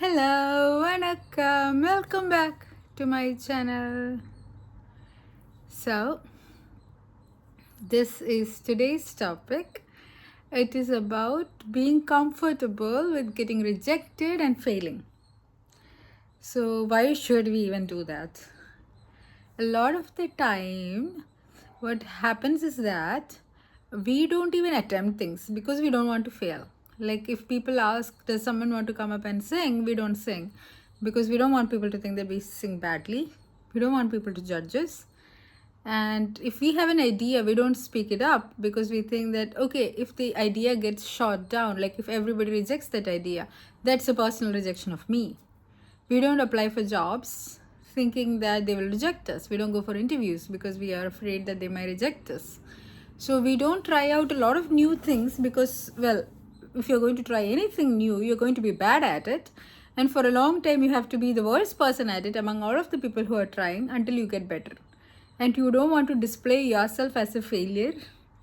Hello, Vanakkam. Welcome back to my channel. So, this is today's topic. It is about being comfortable with getting rejected and failing. So, why should we even do that? A lot of the time, what happens is that we don't even attempt things because we don't want to fail. Like if people ask, does someone want to come up and sing? We don't sing because we don't want people to think that we sing badly. We don't want people to judge us. And if we have an idea, we don't speak it up because we think that, okay, if the idea gets shot down, like if everybody rejects that idea, that's a personal rejection of me. We don't apply for jobs thinking that they will reject us. We don't go for interviews because we are afraid that they might reject us. So we don't try out a lot of new things because, well, if you're going to try anything new, you're going to be bad at it. And for a long time, you have to be the worst person at it among all of the people who are trying until you get better. And you don't want to display yourself as a failure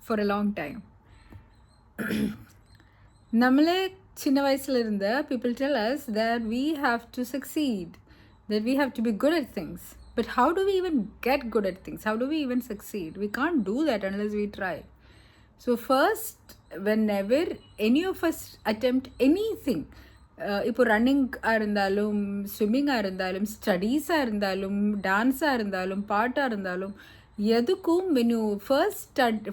for a long time. நம்மளே சின்ன வயசுல இருந்த people tell us that we have to succeed, that we have to be good at things. But how do we even get good at things? How do we even succeed? We can't do that unless we try. So first, whenever any of us attempt anything, இப்போ ரன்னிங்காக இருந்தாலும் ஸ்விம்மிங்காக இருந்தாலும் ஸ்டடீஸாக இருந்தாலும் டான்ஸாக இருந்தாலும் பாட்டாக இருந்தாலும் எதுக்கும் when you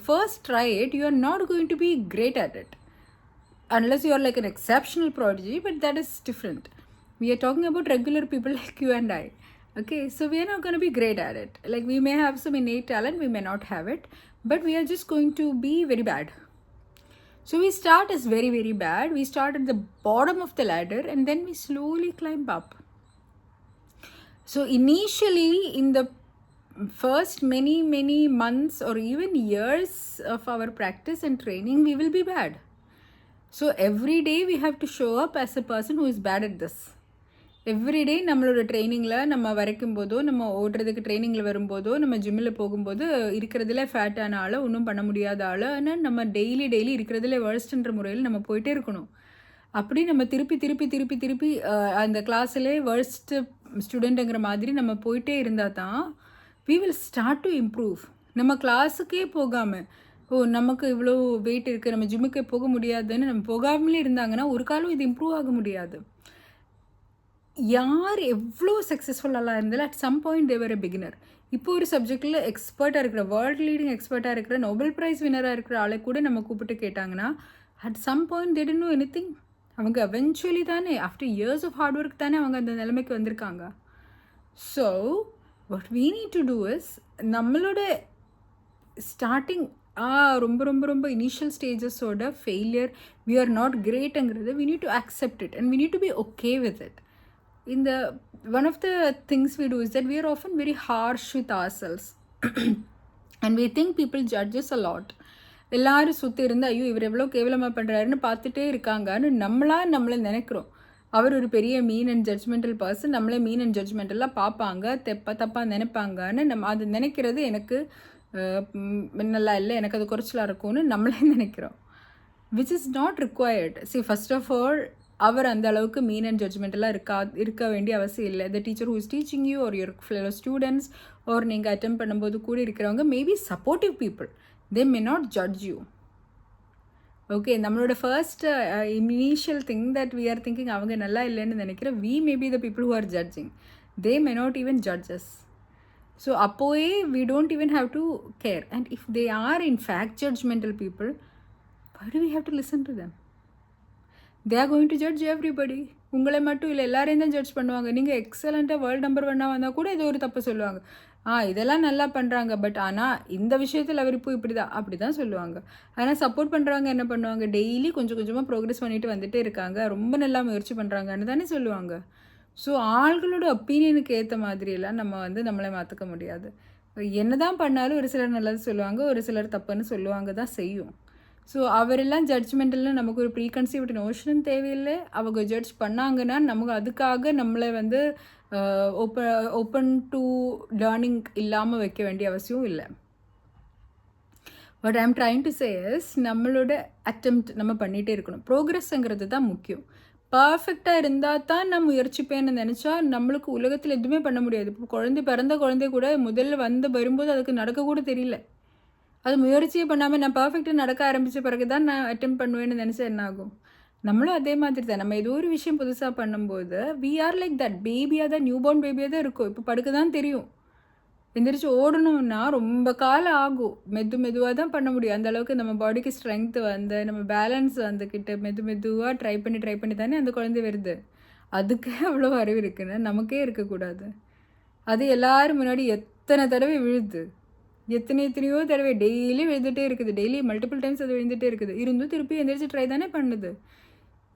first try it, you are not going to be great at it unless you are like an exceptional prodigy, but that is different. We are talking about regular people like you and I. Okay, so we are not going to be great at it. Like we may have some innate talent, we may not have it, but we are just going to be very bad. So we start as very, very bad. We start at the bottom of the ladder and then we slowly climb up. So initially, in the first many months or even years of our practice and training, we will be bad. So every day we have to show up as a person who is bad at this. Everyday நம்மளோட ட்ரைனிங்கில் நம்ம வரைக்கும் போதோ நம்ம ஓடுறதுக்கு ட்ரைனிங்கில் வரும்போதோ நம்ம ஜிம்மில் போகும்போது இருக்கிறதுல ஃபேட்டான ஆள் ஒன்றும் பண்ண முடியாத ஆள் ஆனால் நம்ம டெய்லி இருக்கிறதுல வேர்ஸ்ட்ன்ற முறையில் நம்ம போயிட்டே இருக்கணும். அப்படி நம்ம திருப்பி அந்த கிளாஸில் வேர்ஸ்ட் ஸ்டூடெண்ட்டுங்கிற மாதிரி நம்ம போயிட்டே இருந்தால் தான் we will start to improve. நம்ம கிளாஸுக்கே போகாமல் நமக்கு இவ்வளோ வெயிட் இருக்குது, நம்ம ஜிம்முக்கு போக முடியாதுன்னு நம்ம போகாமலே இருந்தாங்கன்னா ஒரு காலம் இது இம்ப்ரூவ் ஆக முடியாது. யார் எவ்வளோ சக்ஸஸ்ஃபுல்லாக இருந்தாலும் at some point they are a beginner. இப்போ ஒரு சப்ஜெக்டில் எக்ஸ்பர்ட்டாக இருக்கிற வேர்ல்டு லீடிங் எக்ஸ்பர்ட்டாக இருக்கிற நோபல் ப்ரைஸ் வினராக இருக்கிற ஆளை கூட நம்ம கூப்பிட்டு கேட்டாங்கன்னா at some point they don't know anything. அவங்க எவென்ச்சுவலி தானே after years of hard work தானே அவங்க அந்த நிலைமைக்கு வந்திருக்காங்க. So what we need to do is நம்மளோட ஸ்டார்டிங் ரொம்ப இனிஷியல் ஸ்டேஜஸோட ஃபெயிலியர் we are not greatங்கிறது we need to accept it and we need to be okay with it. One of the things we do is that we are often very harsh with ourselves and we think people judge us a lot. எல்லாரும் சுற்றி இருந்து ஐயோ இவர் எவ்வளோ கேவலமாக பண்ணுறாருன்னு பார்த்துட்டே இருக்காங்கன்னு நம்மளை நினைக்கிறோம். அவர் ஒரு பெரிய மீன் அண்ட் ஜட்ஜ்மெண்டல் பர்சன், நம்மளே மீன் அண்ட் ஜட்ஜ்மெண்டெல்லாம் பார்ப்பாங்க, தப்பாக நினைப்பாங்கன்னு நம்ம அது நினைக்கிறது எனக்கு நல்லா இல்லை, எனக்கு அது குறைச்சலாக இருக்கும்னு நம்மளே நினைக்கிறோம். Which is not required. See first of all அவர் அந்த அளவுக்கு மீன் அண்ட் ஜட்ஜ்மெண்டெல்லாம் இருக்க வேண்டிய அவசியம் இல்லை. The teacher who is teaching you or your fellow students or நீங்கள் அட்டெம்ப் பண்ணும்போது கூட இருக்கிறவங்க maybe supportive people, they may not judge you. Okay, நம்மளோட first initial thing that we are thinking அவங்க நல்லா இல்லைன்னு நினைக்கிறேன். We may be the people who are judging, they may not even judges. So அப்போவே we don't even have to care. And if they are in fact judgmental people, why do we have to listen to them? They are going to judge everybody. உங்களை மட்டும் இல்லை, எல்லாரையும் தான் judge பண்ணுவாங்க. நீங்கள் எக்ஸலண்ட்டாக world number 1 வந்தால் கூட ஏதோ ஒரு தப்பு சொல்லுவாங்க. இதெல்லாம் நல்லா பண்ணுறாங்க, பட் ஆனால் இந்த விஷயத்தில் அவர் இப்போ அப்படி தான் சொல்லுவாங்க. ஆனால் சப்போர்ட் பண்ணுறாங்க என்ன பண்ணுவாங்க, டெய்லி கொஞ்சமாக ப்ரோக்ரஸ் பண்ணிட்டு வந்துட்டே இருக்காங்க, ரொம்ப நல்லா முயற்சி பண்ணுறாங்கன்னு தானே சொல்லுவாங்க. ஸோ ஆள்களோட ஒப்பீனியனுக்கு ஏற்ற மாதிரியெல்லாம் நம்ம நம்மளை மாற்றிக்க முடியாது. என்ன தான் பண்ணாலும் ஒரு சிலர் நல்லது சொல்லுவாங்க, ஒரு சிலர் தப்புன்னு சொல்லுவாங்க தான் செய்யும். ஸோ அவரெல்லாம் ஜட்ஜ்மெண்டெல்லாம் நமக்கு ஒரு ப்ரீகன்சீவ்டு நோஷனும் தேவையில்லை. அவங்க ஜட்ஜ் பண்ணாங்கன்னா நமக்கு அதுக்காக நம்மளை ஓப்பன் டு லேர்னிங் இல்லாமல் வைக்க வேண்டிய அவசியம் இல்லை. What I am trying to say is நம்மளோட அட்டெம்ப்ட் நம்ம பண்ணிகிட்டே இருக்கணும். ப்ரோக்ரஸ்ங்கிறது தான் முக்கியம். பர்ஃபெக்டாக இருந்தால் தான் நான் முயற்சிப்பேன்னு நினச்சா நம்மளுக்கு உலகத்தில் எதுவுமே பண்ண முடியாது. இப்போ பிறந்த குழந்தை கூட முதல்ல வரும்போது அதுக்கு நடக்க கூட தெரியல. அது முயற்சியே பண்ணாமல் நான் பர்ஃபெக்டாக நடக்க ஆரம்பித்த பிறகு தான் நான் அட்டெம்ப்ட் பண்ணுவேன்னு நினச்சா என்ன ஆகும்? நம்மளும் அதே மாதிரி தான். நம்ம ஏதோ ஒரு விஷயம் புதுசாக பண்ணும்போது வி ஆர் லைக் தட். பேபியாக தான், நியூ பார்ன் பேபியாக தான் இருக்கும். இப்போ படுக்க தான் தெரியும். எந்திரிச்சு ஓடணும்னா ரொம்ப காலம் ஆகும். மெதுவாக தான் பண்ண முடியும். அந்த அளவுக்கு நம்ம பாடிக்கு ஸ்ட்ரென்த் நம்ம பேலன்ஸ் வந்துக்கிட்டு மெதுவாக ட்ரை பண்ணி தானே அந்த குழந்தை வருது. அதுக்கே அவ்வளோ அறிவு இருக்குன்னு நமக்கே இருக்கக்கூடாது. அது எல்லோரும் முன்னாடி எத்தனை தடவை விழுது, எத்தனையோ தடவை டெய்லி விழுந்துகிட்டே இருக்குது. டெய்லி மல்டிபிள் டைம்ஸ் அது விழுந்துகிட்டே இருக்குது. இருந்தும் திருப்பி எந்திரிச்சு ட்ரை தானே பண்ணுது.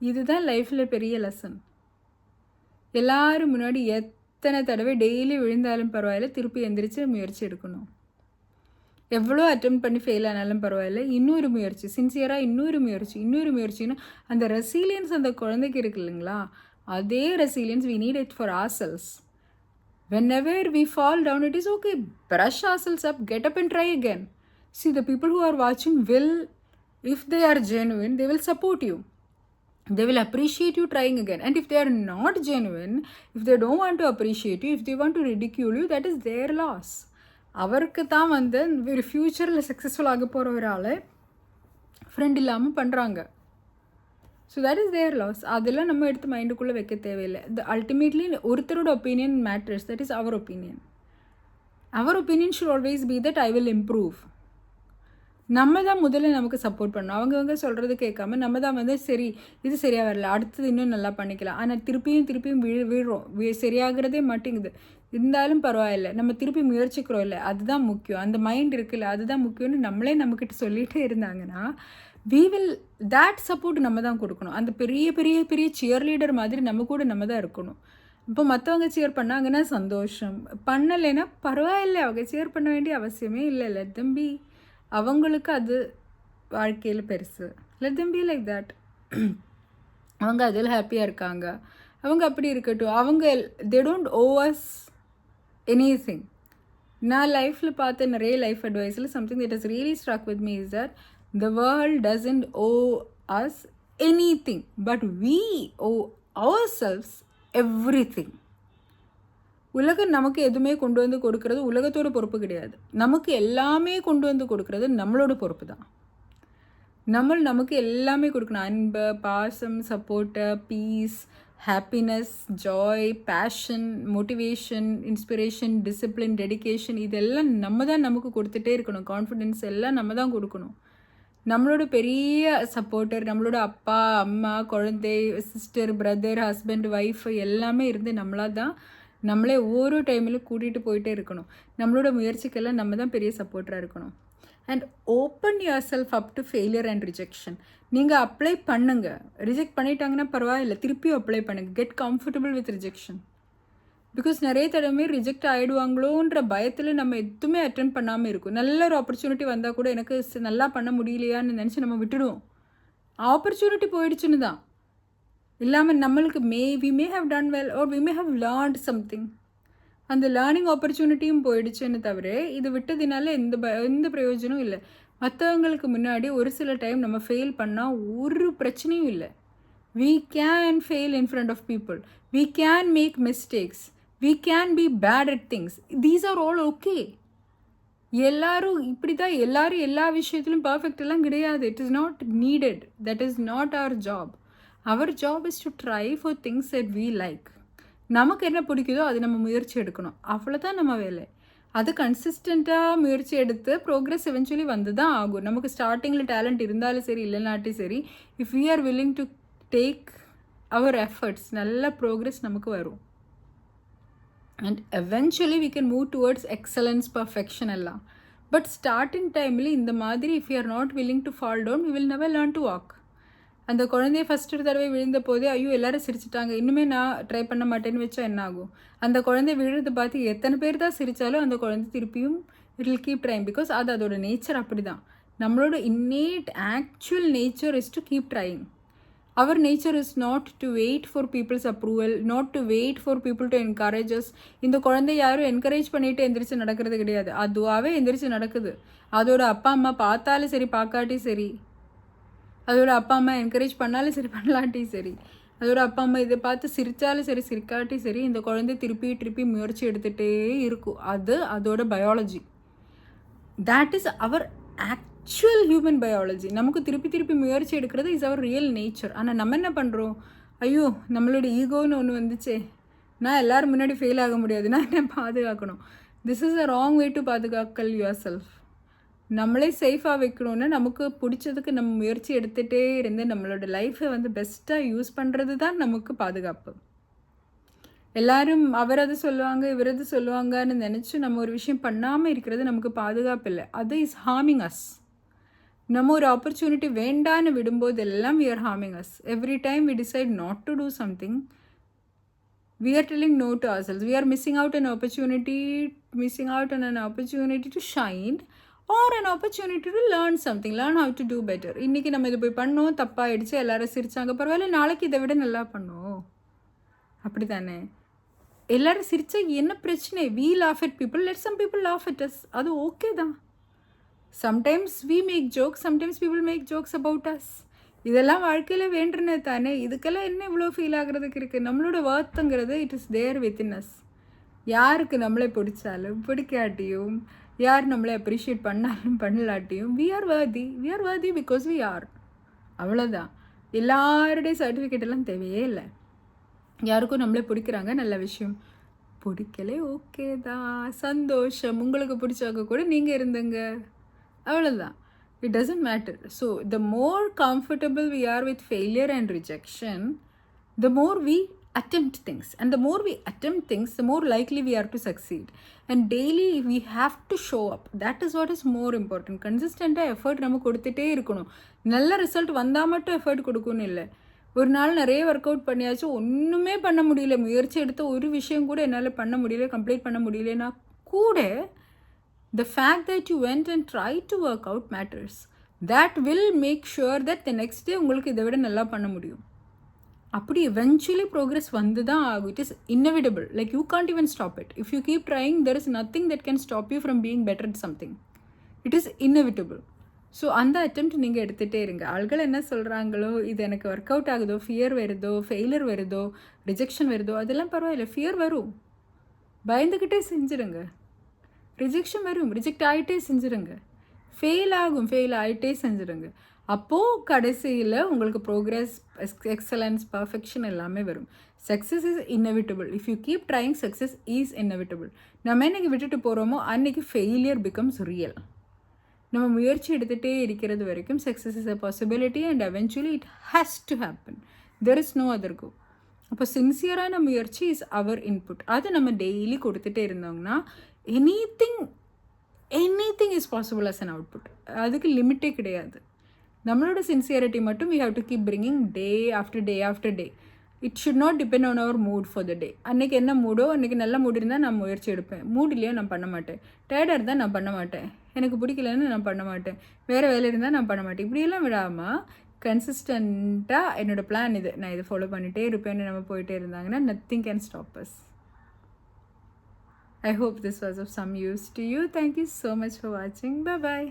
இதுதான் லைஃப்பில் பெரிய லெசன். எல்லோரும் முன்னாடி எத்தனை தடவை டெய்லி விழுந்தாலும் பரவாயில்ல, திருப்பி எந்திரிச்சு முயற்சி எடுக்கணும். எவ்வளோ அட்டெம்ப்ட் பண்ணி ஃபெயில் ஆனாலும் பரவாயில்ல, இன்னொரு முயற்சி, சின்சியராக இன்னொரு முயற்சின்னு அந்த ரெசிலியன்ஸ் அந்த குழந்தைக்கு இருக்கு இல்லைங்களா? அதே resilience we need it for ourselves. Whenever we fall down, it is okay. Brush ourselves up, get up and try again. See, the people who are watching will, if they are genuine, they will support you. They will appreciate you trying again. And if they are not genuine, if they don't want to appreciate you, if they want to ridicule you, that is their loss. அவருக்கு தான் ஒரு ஃப்யூச்சரில் successful ஆக போகிற ஒரு ஆள் friend இல்லாமல் பண்ணுறாங்க. So that is their loss. அதெல்லாம் நம்ம எடுத்து மைண்டுக்குள்ளே வைக்க தேவையில்லை. அல்டிமேட்லி ஒருத்தரோட opinion matters. That is our opinion. அவர் opinion should always be that I will improve. நம்ம தான் முதல்ல நமக்கு சப்போர்ட் பண்ணணும். அவங்கவுங்க சொல்கிறது கேட்காம நம்ம தான் சரி இது சரியாக வரல, அடுத்தது இன்னும் நல்லா பண்ணிக்கலாம். ஆனால் திருப்பியும் விழுறோம். சரியாகிறதே மாட்டேங்குது. இருந்தாலும் பரவாயில்ல, நம்ம திருப்பி முயற்சிக்கிறோம் இல்லை, அதுதான் முக்கியம். அந்த மைண்ட் இருக்குல்ல, அதுதான் முக்கியம்னு நம்மளே நம்மக்கிட்ட சொல்லிகிட்டே இருந்தாங்கன்னா தேட் சப்போர்ட் நம்ம தான் கொடுக்கணும். அந்த பெரிய சியர் லீடர் மாதிரி நம்ம தான் இருக்கணும். இப்போ மற்றவங்க சியர் பண்ணாங்கன்னா சந்தோஷம், பண்ணலைன்னா பரவாயில்ல, அவங்க சியர் பண்ண வேண்டிய அவசியமே இல்லை. தம்பி அவங்களுக்கு அது வாழ்க்கையில் பெருசு. Let them be like that. அவங்க அதில் ஹாப்பியாக இருக்காங்க, அவங்க அப்படி இருக்கட்டும். அவங்க they don't owe us anything. நான் லைஃப்பில் பார்த்த நிறைய லைஃப் அட்வைஸில் something that is really struck with me is that the world doesn't owe us anything, but we owe ourselves everything. உலகம் நமக்கு எதுவுமே கொண்டு வந்து கொடுக்கறது உலகத்தோட பொறுப்பு கிடையாது. நமக்கு எல்லாமே கொண்டு வந்து கொடுக்கறது நம்மளோட பொறுப்பு தான். நமக்கு எல்லாமே கொடுக்கணும். அன்பு, பாசம், support, peace, happiness, joy, passion, motivation, inspiration, discipline, dedication, இதெல்லாம் நம்ம தான் நமக்கு கொடுத்துட்டே இருக்கணும். கான்ஃபிடென்ஸ் எல்லாம் நம்ம தான் கொடுக்கணும். நம்மளோட பெரிய சப்போர்ட்டர் நம்மளோட அப்பா, அம்மா, குழந்தை, சிஸ்டர், பிரதர், ஹஸ்பண்ட், ஒய்ஃப் எல்லாமே இருந்து நம்மளே ஒவ்வொரு டைமிலும் கூட்டிகிட்டு போயிட்டே இருக்கணும். நம்மளோட முயற்சிக்கெல்லாம் நம்ம தான் பெரிய சப்போர்ட்டராக இருக்கணும். And open your self up to failure and rejection. நீங்கள் அப்ளை பண்ணுங்கள். ரிஜெக்ட் பண்ணிட்டாங்கன்னா பரவாயில்ல, திருப்பியும் அப்ளை பண்ணுங்கள். Get comfortable with rejection. Because நிறைய தடவை ரிஜெக்ட் ஆகிடுவாங்களோன்ற பயத்தில் நம்ம எதுவுமே அட்டென்ட் பண்ணாமல் இருக்கும். நல்ல ஒரு ஆப்பர்ச்சுனிட்டி வந்தால் கூட எனக்கு நல்லா பண்ண முடியலையான்னு நினச்சி நம்ம விட்டுடுவோம். ஆப்பர்ச்சுனிட்டி போயிடுச்சுன்னு தான் இல்லாமல் நம்மளுக்கு we may have done well or we may have learned something. அந்த லேர்னிங் ஆப்பர்ச்சுனிட்டியும் போயிடுச்சுன்னு தவிர இது விட்டதுனால எந்த பிரயோஜனம் இல்லை. மற்றவங்களுக்கு முன்னாடி ஒரு சில டைம் நம்ம ஃபெயில் பண்ணால் ஒரு பிரச்சனையும் இல்லை. we can fail in front of people, we can make mistakes, we can be bad at things. These are all okay. எல்லாரும் இப்படி தான், எல்லாரும் எல்லா விஷயத்திலும் பர்ஃபெக்ட் எல்லாம் கிடையாது. It is not needed. That is not our job. Our job is to try for things that we like. நமக்கு என்ன பிடிக்குதோ அது நம்ம முயற்சி எடுக்கணும். அவ்வளோதான் நம்ம வேலை. அது கன்சிஸ்டண்ட்டாக முயற்சி எடுத்து ப்ரோக்ரஸ் எவென்ச்சுவலி வந்து தான் ஆகும். நமக்கு ஸ்டார்டிங்கில் டேலண்ட் இருந்தாலும் சரி இல்லைனாட்டும் சரி, if we are willing to take our efforts, நல்ல ப்ரோக்ரஸ் நமக்கு வரும். And eventually we can move towards excellence, perfection எல்லாம். பட் ஸ்டார்டிங் டைமில் இந்த மாதிரி if you are not willing to fall down, we will never learn to walk. அந்த குழந்தைய first தடவை விழுந்த போதே ஐயோ எல்லோரும் சிரிச்சிட்டாங்க, இன்னுமே நான் ட்ரை பண்ண மாட்டேன்னு வச்சா என்ன ஆகும்? அந்த குழந்தை விழுறதை பார்த்து எத்தனை பேர் தான் சிரித்தாலும் அந்த குழந்தை திருப்பியும் it will keep trying. Because அது அதோட நேச்சர் அப்படி தான். நம்மளோட innate actual nature is to keep trying. Our nature is not to wait for people's approval, not to wait for people to encourages. இந்த குழந்தை யாரும் என்கரேஜ் பண்ணிவிட்டு எந்திரிச்சு நடக்கிறது கிடையாது. அதுவாகவே எந்திரிச்சு நடக்குது. அதோட அப்பா அம்மா பார்த்தாலும் சரி பார்க்காட்டி சரி, அதோட அப்பா அம்மா என்கரேஜ் பண்ணாலும் சரி பண்ணலாட்டி சரி, அதோட அப்பா அம்மா இதை பார்த்து சிரித்தாலும் சரி சிரிக்காட்டி சரி இந்த குழந்தை திருப்பி முயற்சி எடுத்துகிட்டே இருக்கும். அதோட biology. that is our actual human biology. நமக்கு திருப்பி முயற்சி எடுக்கிறது இஸ் அவர் ரியல் நேச்சர். ஆனால் நம்ம என்ன பண்ணுறோம், ஐயோ நம்மளோட ஈகோன்னு ஒன்று வந்துச்சே, நான் எல்லோரும் முன்னாடி ஃபெயில் ஆக முடியாது, நான் என்ன பாதுகாக்கணும். This is a wrong way to பாதுகாக்கல் யுவர் செல்ஃப். நம்மளே சேஃபாக வைக்கணுன்னா நமக்கு பிடிச்சதுக்கு நம்ம முயற்சி எடுத்துகிட்டே இருந்து நம்மளோட லைஃப்பை வந்து பெஸ்ட்டாக யூஸ் பண்ணுறது தான் நமக்கு பாதுகாப்பு. எல்லாரும் அவர் அது சொல்லுவாங்க இவர் அது சொல்லுவாங்கன்னு நினச்சி நம்ம ஒரு விஷயம் பண்ணாமல் இருக்கிறது நமக்கு பாதுகாப்பு இல்லை. அது இஸ் ஹார்மிங் அஸ். நம்ம ஒரு ஆப்பர்ச்சுனிட்டி வேண்டான்னு விடும்போது எல்லாம் we are harming us. Every time we decide not to do something, we are telling no to ourselves. We are missing out on an opportunity to shine or an opportunity to learn something, learn how to do better. இன்றைக்கி நம்ம இது போய் பண்ணோம், தப்பாகிடுச்சு, எல்லோரும் சிரித்தாங்க, பரவாயில்ல, நாளைக்கு இதை விட நல்லா பண்ணோம். அப்படி தானே? எல்லோரும் சிரித்தா என்ன பிரச்சனை? we laugh at people, let some people laugh at us. அது ஓகே தான். sometimes we make jokes, sometimes people make jokes about us. இதெல்லாம் வாழ்க்கையில் வேண்டுனே தானே. இதுக்கெல்லாம் என்ன இவ்வளோ ஃபீல் ஆகிறதுக்கு இருக்குது? நம்மளோட வர்த்துங்கிறது it is there within us. யாருக்கு நம்மளை பிடிச்சாலும் பிடிக்காட்டியும், யார் நம்மளை அப்ரிஷியேட் பண்ணாலும் பண்ணலாட்டியும் we are worthy because we are. அவ்வளோதான். எல்லாருடைய சர்டிஃபிகேட் எல்லாம் தேவையே இல்லை. யாருக்கும் நம்மளே பிடிக்கிறாங்க, நல்ல விஷயம். பிடிக்கலே ஓகே தான், சந்தோஷம். உங்களுக்கு பிடிச்சாக்க கூட நீங்கள் இருந்துங்க, அவ்வளோதான். it doesn't matter. So the more comfortable we are with failure and rejection, the more we attempt things, and the more we attempt things, the more likely we are to succeed. And daily we have to show up. That is what is more important. கன்சிஸ்டண்ட்டாக effort நம்ம கொடுத்துட்டே இருக்கணும். நல்ல result வந்தால் மட்டும் effort கொடுக்கணும் இல்லை. ஒரு நாள் நிறைய ஒர்க் அவுட் பண்ணியாச்சும் ஒன்றுமே பண்ண முடியல, முயற்சி எடுத்த ஒரு விஷயம் கூட என்னால் பண்ண முடியல, கம்ப்ளீட் பண்ண முடியலன்னா கூட the fact that you went and tried to work out matters. That will make sure that the next day உங்களுக்கு இதை விட நல்லா பண்ண முடியும். அப்படி eventually progress வந்து தான் ஆகும். It is inevitable. Like you can't even stop it. If you keep trying, there is nothing that can stop you from being better at something. It is inevitable. So அந்த attempt நீங்கள் எடுத்துகிட்டே இருங்க. ஆள்கள் என்ன சொல்கிறாங்களோ, இது எனக்கு ஒர்க் அவுட் ஆகுதோ, ஃபியர் வருதோ, ஃபெயிலியர் வருதோ, ரிஜெக்ஷன் வருதோ, அதெல்லாம் பரவாயில்ல. ஃபியர் வரும், பயந்துக்கிட்டே செஞ்சுருங்க. ரிஜெக்ஷன் வரும், ரிஜெக்ட் ஆகிட்டே செஞ்சுருங்க. ஃபெயில் ஆகிட்டே செஞ்சுருங்க. அப்போது கடைசியில் உங்களுக்கு ப்ரோக்ரஸ், எக்ஸலன்ஸ், பர்ஃபெக்ஷன் எல்லாமே வரும். Success is inevitable. If you keep trying, success is inevitable. நம்ம என்னைக்கு விட்டுட்டு போகிறோமோ அன்றைக்கி ஃபெயிலியர் பிகம்ஸ் ரியல். நம்ம முயற்சி எடுத்துகிட்டே இருக்கிறது வரைக்கும் success is a possibility and eventually it has to happen. There is no other go. அப்போ சின்சியரான முயற்சி இஸ் அவர் இன்புட். அது நம்ம டெய்லி கொடுத்துட்டே இருந்தோம்னா anything is possible as an output. அதுக்கு லிமிட்டே கிடையாது. நம்மளோட சின்சியரிட்டி மட்டும் we have to keep bringing day after day. It should not depend on our mood for the day. அன்றைக்கி என்ன மூடோ, அன்றைக்கி நல்ல மூடு இருந்தால் நான் முயற்சி எடுப்பேன், மூட் இல்லையோ நான் பண்ண மாட்டேன், டயர்டாக இருந்தால் நான் பண்ண மாட்டேன், எனக்கு பிடிக்கலன்னு நான் பண்ண மாட்டேன், வேறு வேலை இருந்தால் நான் பண்ண மாட்டேன். இப்படியெல்லாம் விடாமல் கன்சிஸ்டண்ட்டாக என்னோடய பிளான் இது, நான் இதை ஃபாலோ பண்ணிகிட்டே இருப்பேன்னு நம்ம போயிட்டே இருந்தாங்கன்னா nothing can stop as. I hope this was of some use to you. Thank you so much for watching. Bye bye.